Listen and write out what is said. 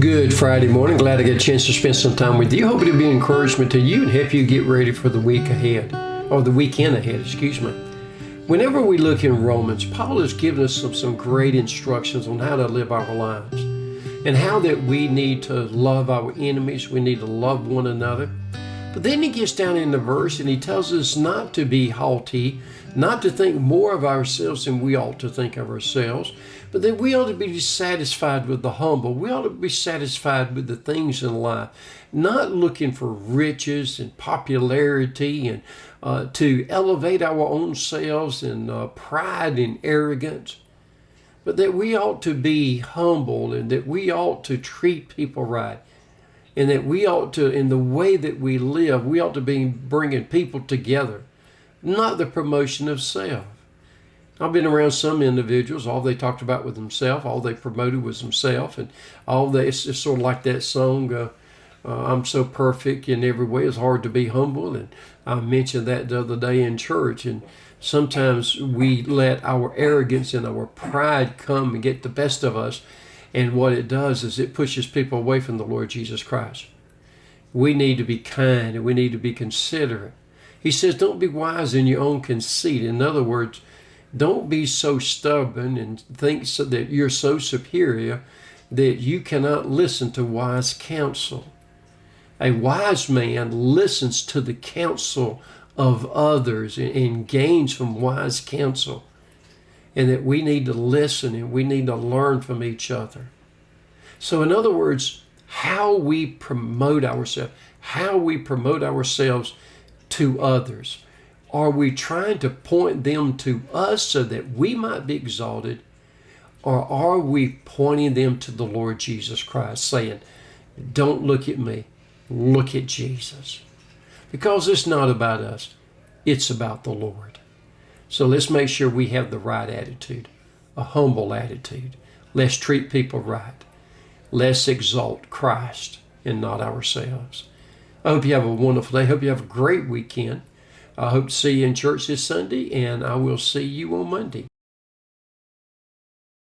Good Friday morning. Glad I get a chance to spend some time with you. Hope it'll be an encouragement to you and help you get ready for the week ahead, or the weekend ahead, excuse me. Whenever we look in Romans, Paul has given us some great instructions on how to live our lives and how that we need to love our enemies, we need to love one another. But then he gets down in the verse and he tells us not to be haughty, not to think more of ourselves than we ought to think of ourselves, but that we ought to be satisfied with the humble. We ought to be satisfied with the things in life, not looking for riches and popularity and to elevate our own selves and pride and arrogance, but that we ought to be humble and that we ought to treat people right. And that we ought to, in the way that we live, we ought to be bringing people together, not the promotion of self. I've been around some individuals, all they talked about was themselves, all they promoted was themselves, and it's just sort of like that song, I'm so perfect in every way, it's hard to be humble. And I mentioned that the other day in church, and sometimes we let our arrogance and our pride come and get the best of us. And what it does is it pushes people away from the Lord Jesus Christ. We need to be kind and we need to be considerate. He says, don't be wise in your own conceit. In other words, don't be so stubborn and think that you're so superior that you cannot listen to wise counsel. A wise man listens to the counsel of others and gains from wise counsel. And that we need to listen and we need to learn from each other. So in other words, how we promote ourselves to others. Are we trying to point them to us so that we might be exalted? Or are we pointing them to the Lord Jesus Christ, saying, don't look at me, look at Jesus? Because it's not about us, it's about the Lord. So let's make sure we have the right attitude, a humble attitude. Let's treat people right. Let's exalt Christ and not ourselves. I hope you have a wonderful day. I hope you have a great weekend. I hope to see you in church this Sunday, and I will see you on Monday.